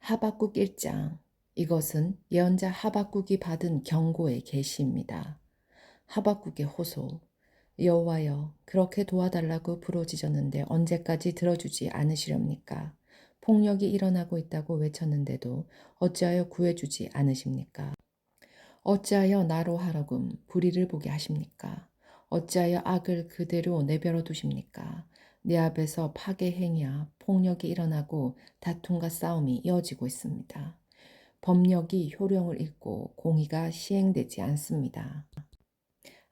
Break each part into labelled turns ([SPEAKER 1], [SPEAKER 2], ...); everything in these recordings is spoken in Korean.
[SPEAKER 1] 하박국 1장. 이것은 예언자 하박국이 받은 경고의 계시입니다. 하박국의 호소. 여호와여, 그렇게 도와달라고 부르짖었는데 언제까지 들어주지 않으시렵니까? 폭력이 일어나고 있다고 외쳤는데도 어찌하여 구해주지 않으십니까? 어찌하여 나로 하여금 불의를 보게 하십니까? 어찌하여 악을 그대로 내버려 두십니까? 내 앞에서 파괴 행위와 폭력이 일어나고 다툼과 싸움이 이어지고 있습니다. 법력이 효력을 잃고 공의가 시행되지 않습니다.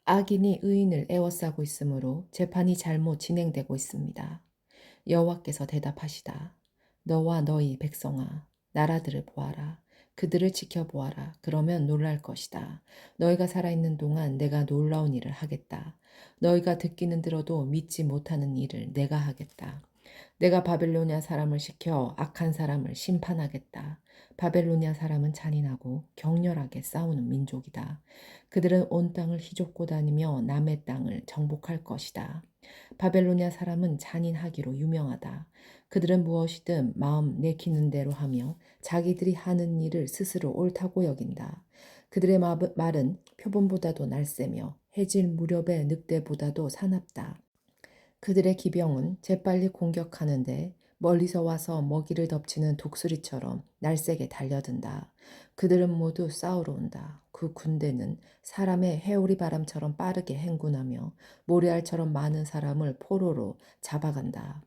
[SPEAKER 1] 악인이 의인을 에워싸고 있으므로 재판이 잘못 진행되고 있습니다. 여호와께서 대답하시다. 너와 너희 백성아, 나라들을 보아라. 그들을 지켜보아라. 그러면 놀랄 것이다. 너희가 살아있는 동안 내가 놀라운 일을 하겠다. 너희가 듣기는 들어도 믿지 못하는 일을 내가 하겠다. 내가 바벨로니아 사람을 시켜 악한 사람을 심판하겠다. 바벨로니아 사람은 잔인하고 격렬하게 싸우는 민족이다. 그들은 온 땅을 휘젓고 다니며 남의 땅을 정복할 것이다. 바벨로니아 사람은 잔인하기로 유명하다. 그들은 무엇이든 마음 내키는 대로 하며 자기들이 하는 일을 스스로 옳다고 여긴다. 그들의 말은 표본보다도 날쌔며 해질 무렵의 늑대보다도 사납다. 그들의 기병은 재빨리 공격하는데 멀리서 와서 먹이를 덮치는 독수리처럼 날쌔게 달려든다. 그들은 모두 싸우러 온다. 그 군대는 사람의 해오리 바람처럼 빠르게 행군하며 모래알처럼 많은 사람을 포로로 잡아간다.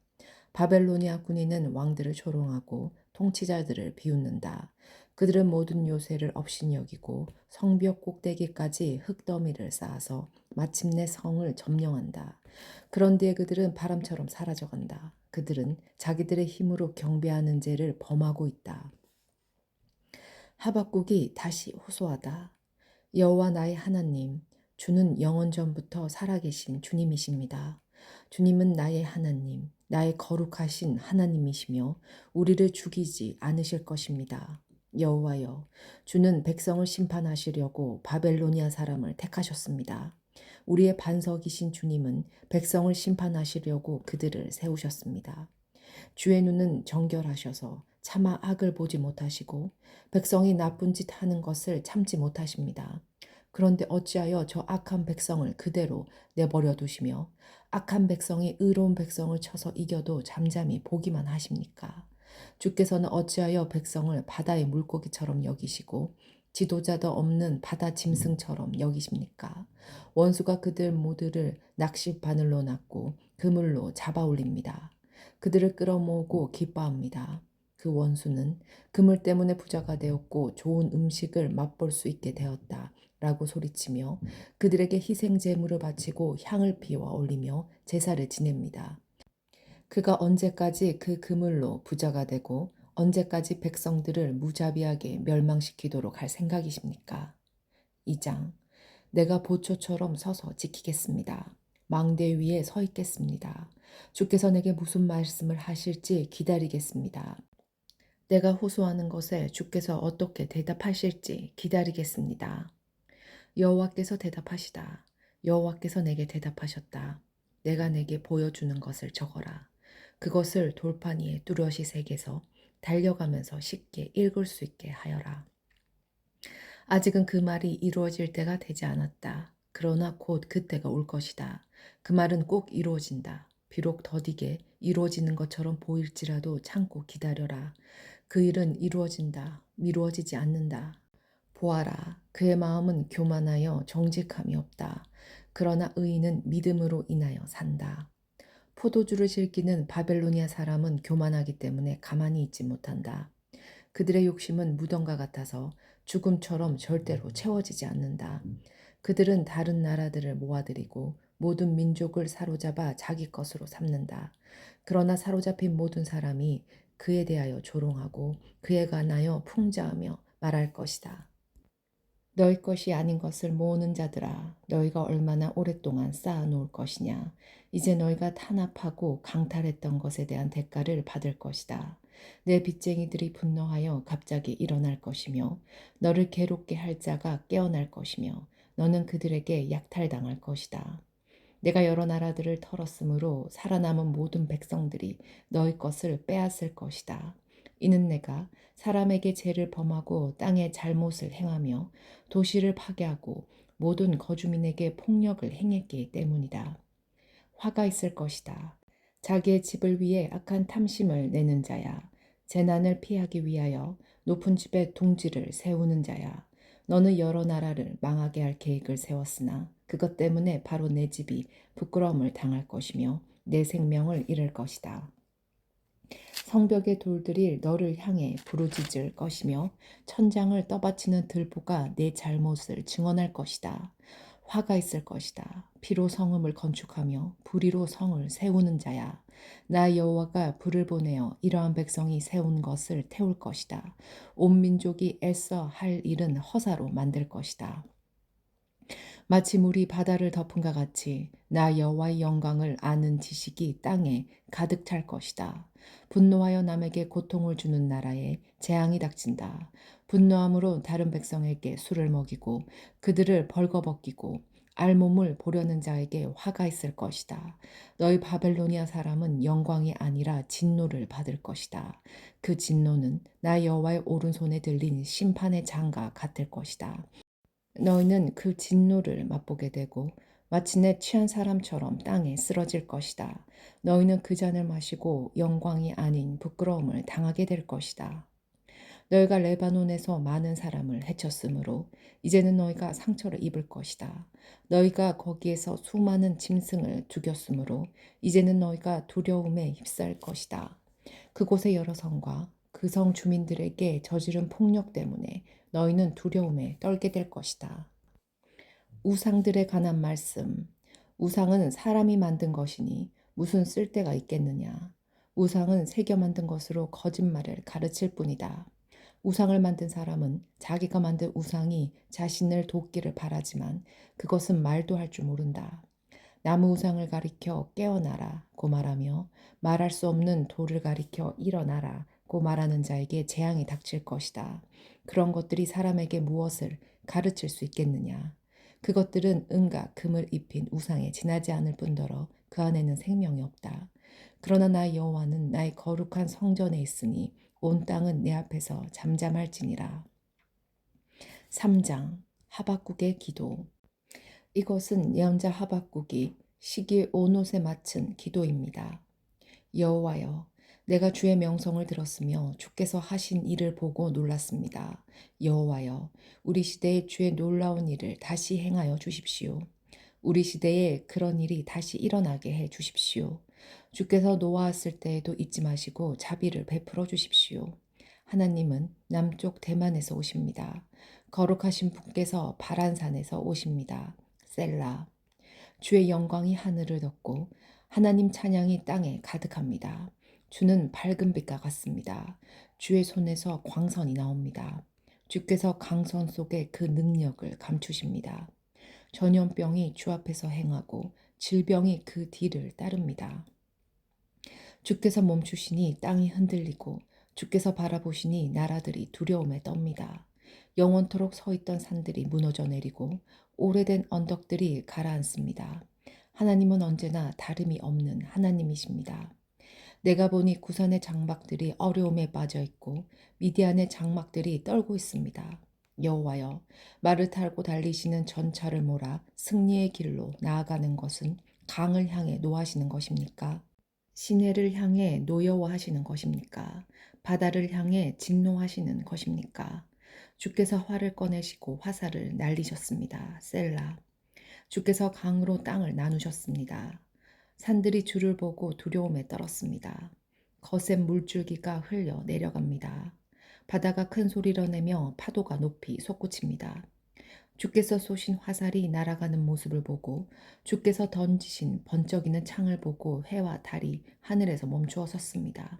[SPEAKER 1] 바벨로니아 군인은 왕들을 조롱하고 통치자들을 비웃는다. 그들은 모든 요새를 업신여기고 성벽 꼭대기까지 흙더미를 쌓아서 마침내 성을 점령한다. 그런 뒤에 그들은 바람처럼 사라져간다. 그들은 자기들의 힘으로 경배하는 죄를 범하고 있다. 하박국이 다시 호소하다. 여호와 나의 하나님, 주는 영원 전부터 살아계신 주님이십니다. 주님은 나의 하나님, 나의 거룩하신 하나님이시며 우리를 죽이지 않으실 것입니다. 여호와여, 주는 백성을 심판하시려고 바벨로니아 사람을 택하셨습니다. 우리의 반석이신 주님은 백성을 심판하시려고 그들을 세우셨습니다. 주의 눈은 정결하셔서 차마 악을 보지 못하시고 백성이 나쁜 짓 하는 것을 참지 못하십니다. 그런데 어찌하여 저 악한 백성을 그대로 내버려 두시며 악한 백성이 의로운 백성을 쳐서 이겨도 잠잠히 보기만 하십니까? 주께서는 어찌하여 백성을 바다의 물고기처럼 여기시고 지도자도 없는 바다 짐승처럼 여기십니까? 원수가 그들 모두를 낚시 바늘로 낚고 그물로 잡아 올립니다. 그들을 끌어모으고 기뻐합니다. 그 원수는 그물 때문에 부자가 되었고 좋은 음식을 맛볼 수 있게 되었다. 라고 소리치며 그들에게 희생 제물을 바치고 향을 피워 올리며 제사를 지냅니다. 그가 언제까지 그 그물로 부자가 되고 언제까지 백성들을 무자비하게 멸망시키도록 할 생각이십니까? 2장. 내가 보초처럼 서서 지키겠습니다. 망대 위에 서 있겠습니다. 주께서 내게 무슨 말씀을 하실지 기다리겠습니다. 내가 호소하는 것에 주께서 어떻게 대답하실지 기다리겠습니다. 여호와께서 대답하시다. 여호와께서 내게 대답하셨다. 내가 내게 보여주는 것을 적어라. 그것을 돌판 위에 뚜렷이 새겨서 달려가면서 쉽게 읽을 수 있게 하여라. 아직은 그 말이 이루어질 때가 되지 않았다. 그러나 곧 그때가 올 것이다. 그 말은 꼭 이루어진다. 비록 더디게 이루어지는 것처럼 보일지라도 참고 기다려라. 그 일은 이루어진다. 미루어지지 않는다. 보아라. 그의 마음은 교만하여 정직함이 없다. 그러나 의인은 믿음으로 인하여 산다. 포도주를 즐기는 바벨로니아 사람은 교만하기 때문에 가만히 있지 못한다. 그들의 욕심은 무덤과 같아서 죽음처럼 절대로 채워지지 않는다. 그들은 다른 나라들을 모아들이고 모든 민족을 사로잡아 자기 것으로 삼는다. 그러나 사로잡힌 모든 사람이 그에 대하여 조롱하고 그에 관하여 풍자하며 말할 것이다. 너희 것이 아닌 것을 모으는 자들아, 너희가 얼마나 오랫동안 쌓아놓을 것이냐. 이제 너희가 탄압하고 강탈했던 것에 대한 대가를 받을 것이다. 내 빚쟁이들이 분노하여 갑자기 일어날 것이며 너를 괴롭게 할 자가 깨어날 것이며 너는 그들에게 약탈당할 것이다. 내가 여러 나라들을 털었으므로 살아남은 모든 백성들이 너희 것을 빼앗을 것이다. 이는 내가 사람에게 죄를 범하고 땅에 잘못을 행하며 도시를 파괴하고 모든 거주민에게 폭력을 행했기 때문이다. 화가 있을 것이다. 자기의 집을 위해 악한 탐심을 내는 자야. 재난을 피하기 위하여 높은 집에 둥지를 세우는 자야. 너는 여러 나라를 망하게 할 계획을 세웠으나 그것 때문에 바로 내 집이 부끄러움을 당할 것이며 내 생명을 잃을 것이다. 성벽의 돌들이 너를 향해 부르짖을 것이며 천장을 떠받치는 들보가 내 잘못을 증언할 것이다. 화가 있을 것이다. 피로 성읍을 건축하며 불의로 성을 세우는 자야. 나 여호와가 불을 보내어 이러한 백성이 세운 것을 태울 것이다. 온 민족이 애써 할 일은 허사로 만들 것이다. 마치 물이 바다를 덮은가 같이 나 여호와의 영광을 아는 지식이 땅에 가득 찰 것이다. 분노하여 남에게 고통을 주는 나라에 재앙이 닥친다. 분노함으로 다른 백성에게 술을 먹이고 그들을 벌거벗기고 알몸을 보려는 자에게 화가 있을 것이다. 너희 바벨로니아 사람은 영광이 아니라 진노를 받을 것이다. 그 진노는 나 여호와의 오른손에 들린 심판의 장과 같을 것이다. 너희는 그 진노를 맛보게 되고 마침내 취한 사람처럼 땅에 쓰러질 것이다. 너희는 그 잔을 마시고 영광이 아닌 부끄러움을 당하게 될 것이다. 너희가 레바논에서 많은 사람을 해쳤으므로 이제는 너희가 상처를 입을 것이다. 너희가 거기에서 수많은 짐승을 죽였으므로 이제는 너희가 두려움에 휩싸일 것이다. 그곳의 여러 성과 그 성 주민들에게 저지른 폭력 때문에 너희는 두려움에 떨게 될 것이다. 우상들에 관한 말씀. 우상은 사람이 만든 것이니 무슨 쓸데가 있겠느냐. 우상은 새겨 만든 것으로 거짓말을 가르칠 뿐이다. 우상을 만든 사람은 자기가 만든 우상이 자신을 돕기를 바라지만 그것은 말도 할 줄 모른다. 나무 우상을 가리켜 깨어나라고 말하며 말할 수 없는 돌을 가리켜 일어나라고 말하는 자에게 재앙이 닥칠 것이다. 그런 것들이 사람에게 무엇을 가르칠 수 있겠느냐. 그것들은 은과 금을 입힌 우상에 지나지 않을 뿐더러 그 안에는 생명이 없다. 그러나 나 여호와는 나의 거룩한 성전에 있으니 온 땅은 내 앞에서 잠잠할지니라. 3장 하박국의 기도. 이것은 예언자 하박국이 시기 오롯에 마친 기도입니다. 여호와여, 내가 주의 명성을 들었으며 주께서 하신 일을 보고 놀랐습니다. 여호와여, 우리 시대에 주의 놀라운 일을 다시 행하여 주십시오. 우리 시대에 그런 일이 다시 일어나게 해 주십시오. 주께서 노하았을 때에도 잊지 마시고 자비를 베풀어 주십시오. 하나님은 남쪽 대만에서 오십니다. 거룩하신 분께서 바란산에서 오십니다. 셀라. 주의 영광이 하늘을 덮고 하나님 찬양이 땅에 가득합니다. 주는 밝은 빛과 같습니다. 주의 손에서 광선이 나옵니다. 주께서 강선 속에 그 능력을 감추십니다. 전염병이 주 앞에서 행하고 질병이 그 뒤를 따릅니다. 주께서 멈추시니 땅이 흔들리고 주께서 바라보시니 나라들이 두려움에 떱니다. 영원토록 서 있던 산들이 무너져 내리고 오래된 언덕들이 가라앉습니다. 하나님은 언제나 다름이 없는 하나님이십니다. 내가 보니 구산의 장막들이 어려움에 빠져 있고 미디안의 장막들이 떨고 있습니다. 여호와여, 말을 타고 달리시는 전차를 몰아 승리의 길로 나아가는 것은 강을 향해 노하시는 것입니까? 시내를 향해 노여워하시는 것입니까? 바다를 향해 진노하시는 것입니까? 주께서 활을 꺼내시고 화살을 날리셨습니다. 셀라. 주께서 강으로 땅을 나누셨습니다. 산들이 주를 보고 두려움에 떨었습니다. 거센 물줄기가 흘려 내려갑니다. 바다가 큰 소리를 내며 파도가 높이 솟구칩니다. 주께서 쏘신 화살이 날아가는 모습을 보고 주께서 던지신 번쩍이는 창을 보고 해와 달이 하늘에서 멈추어 섰습니다.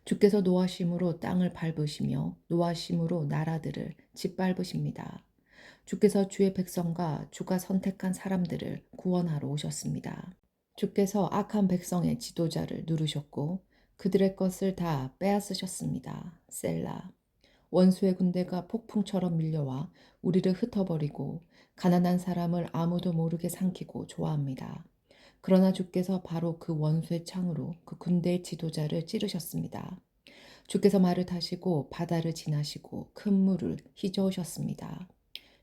[SPEAKER 1] 주께서 노하심으로 땅을 밟으시며 노하심으로 나라들을 짓밟으십니다. 주께서 주의 백성과 주가 선택한 사람들을 구원하러 오셨습니다. 주께서 악한 백성의 지도자를 누르셨고 그들의 것을 다 빼앗으셨습니다. 셀라. 원수의 군대가 폭풍처럼 밀려와 우리를 흩어버리고 가난한 사람을 아무도 모르게 삼키고 좋아합니다. 그러나 주께서 바로 그 원수의 창으로 그 군대의 지도자를 찌르셨습니다. 주께서 말을 타시고 바다를 지나시고 큰 물을 휘저으셨습니다.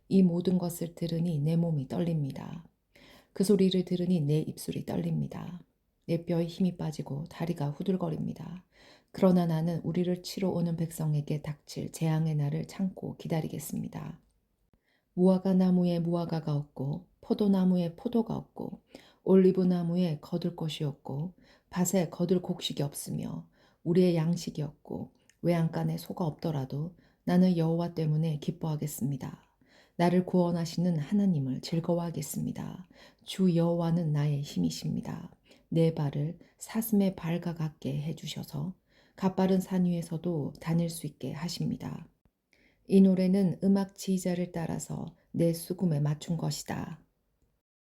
[SPEAKER 1] 이 모든 것을 들으니 내 몸이 떨립니다. 그 소리를 들으니 내 입술이 떨립니다. 내 뼈에 힘이 빠지고 다리가 후들거립니다. 그러나 나는 우리를 치러 오는 백성에게 닥칠 재앙의 날을 참고 기다리겠습니다. 무화과 나무에 무화과가 없고 포도나무에 포도가 없고 올리브 나무에 거둘 것이 없고 밭에 거둘 곡식이 없으며 우리의 양식이 없고 외양간에 소가 없더라도 나는 여호와 때문에 기뻐하겠습니다. 나를 구원하시는 하나님을 즐거워하겠습니다. 주 여호와는 나의 힘이십니다. 내 발을 사슴의 발과 같게 해주셔서 가빠른 산 위에서도 다닐 수 있게 하십니다. 이 노래는 음악 지휘자를 따라서 내 수금에 맞춘 것이다.